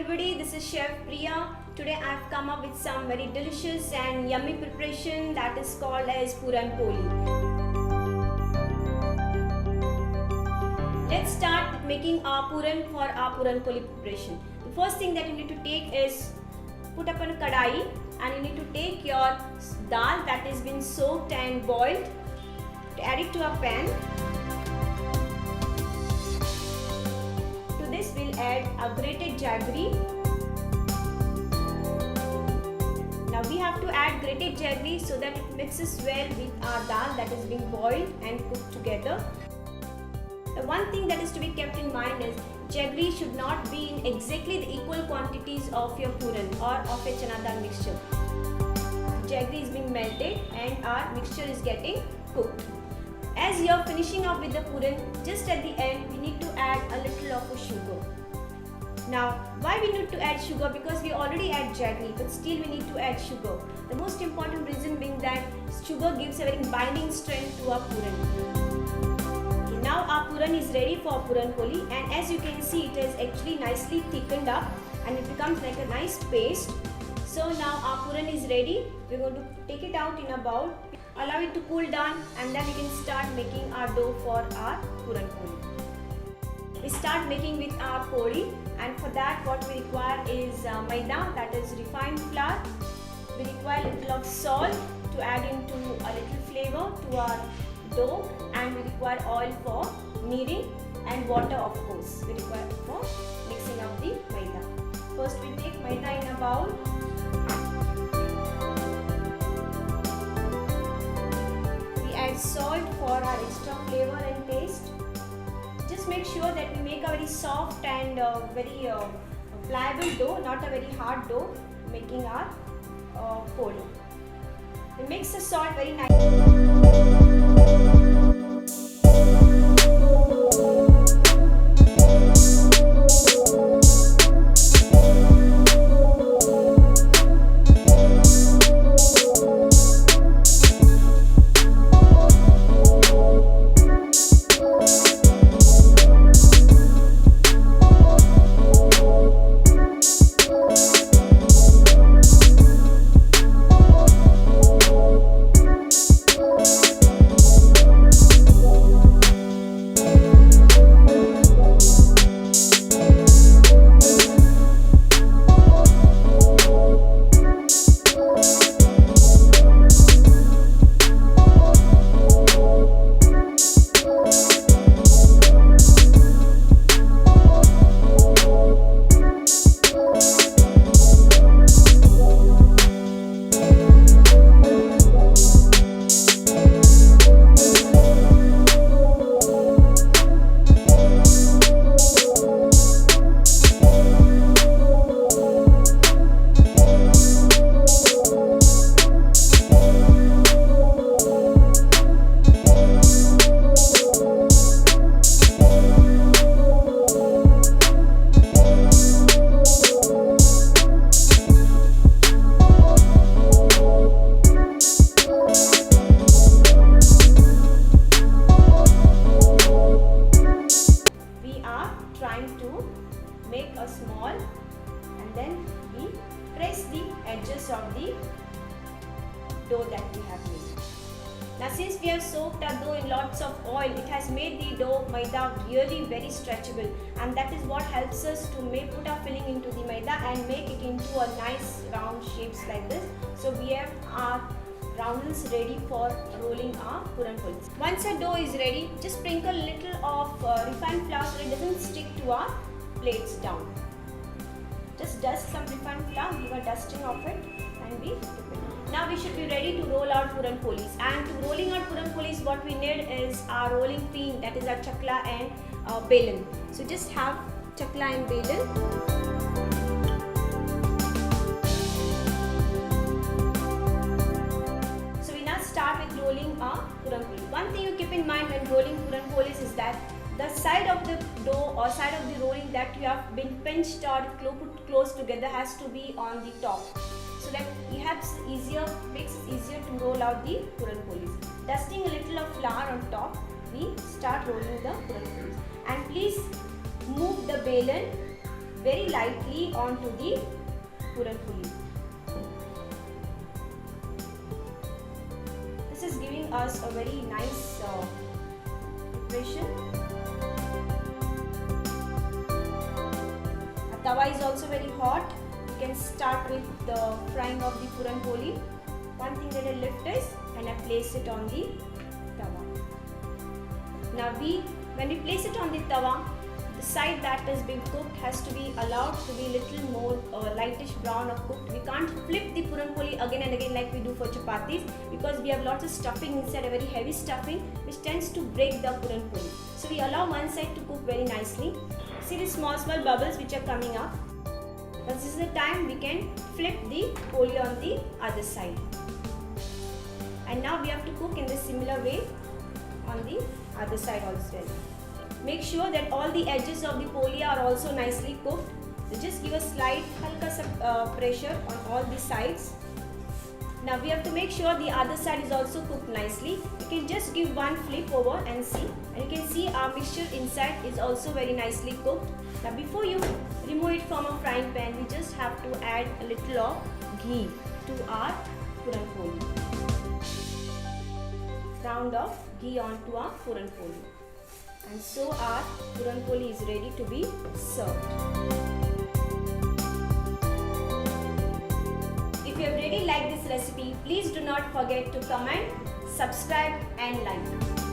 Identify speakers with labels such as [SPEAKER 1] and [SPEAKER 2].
[SPEAKER 1] everybody, this is Chef Priya. Today I have come up with some very delicious and yummy preparation that is called as Puran Poli. Let's start with making our Puran for our Puran Poli preparation. The first thing that you need to take is put up a kadai, and you need to take your dal that has been soaked and boiled, to add it to a pan. To this we'll add a grated jaggery. Now we have to add grated jaggery so that it mixes well with our dal that is being boiled and cooked together. The one thing that is to be kept in mind is jaggery should not be in exactly the equal quantities of your puran or of a chana dal mixture. Jaggery is being melted and our mixture is getting cooked. As you are finishing up with the puran, just at the end we need to add a little of a sugar. Now, why we need to add sugar? Because we already add jaggery, but still we need to add sugar. The most important reason being that sugar gives a very binding strength to our puran. Now our puran is ready for Puran Poli, and as you can see, it is actually nicely thickened up and it becomes like a nice paste. So now our puran is ready. We're going to take it out in a bowl, allow it to cool down, and then we can start making our dough for our Puran Poli. We start making with our poli, and for that what we require is maida, that is refined flour. We require a little of salt to add into a little flavor to our dough, and we require oil for kneading, and water of course we require for mixing up the maida. First we take maida in a bowl. We add salt for our extra flavor and taste. Just make sure that we make a very soft and very pliable dough, not a very hard dough, making our poli. We mix the salt very nicely. Make a small, and then we press the edges of the dough that we have made. Now since we have soaked our dough in lots of oil, it has made the dough maida really very stretchable, and that is what helps us to put our filling into the maida and make it into a nice round shapes like this. So we have our roundels ready for rolling our Puran Poli. Once our dough is ready, just sprinkle a little of refined flour so it doesn't stick to our plates down. Just dust some refined flour, give a dusting of it, and we keep it. Now we should be ready to roll our Puran Polis. And to rolling our Puran Polis, what we need is our rolling pin, that is our chakla and belan. So just have chakla and belan. Start with rolling our Puran Poli. One thing you keep in mind when rolling Puran Polis is that the side of the dough or side of the rolling that you have been pinched or put close together has to be on the top, so that it makes it easier to roll out the Puran Polis. Dusting a little of flour on top, we start rolling the Puran Polis. And please move the belan very lightly onto the Puran Poli. This is giving us a very nice preparation. Our tawa is also very hot. You can start with the frying of the Puran Poli. One thing that I lift is and I place it on the tawa. Now when we place it on the tawa, the side that is being cooked has to be allowed to be little more lightish brown or cooked. We can't flip the Puran Poli again and again like we do for chapatis, because we have lots of stuffing inside, a very heavy stuffing which tends to break the Puran Poli. So we allow one side to cook very nicely. See the small bubbles which are coming up. But this is the time we can flip the poli on the other side. And now we have to cook in the similar way on the other side as well. Make sure that all the edges of the poli are also nicely cooked. So just give a slight halka sa pressure on all the sides. Now we have to make sure the other side is also cooked nicely. You can just give one flip over and see. And you can see our mixture inside is also very nicely cooked. Now before you remove it from a frying pan, we just have to add a little of ghee to our Puran Poli. Round of ghee onto our Puran Poli. And so our Puran Poli is ready to be served. If you have really liked this recipe, please do not forget to comment, subscribe and like.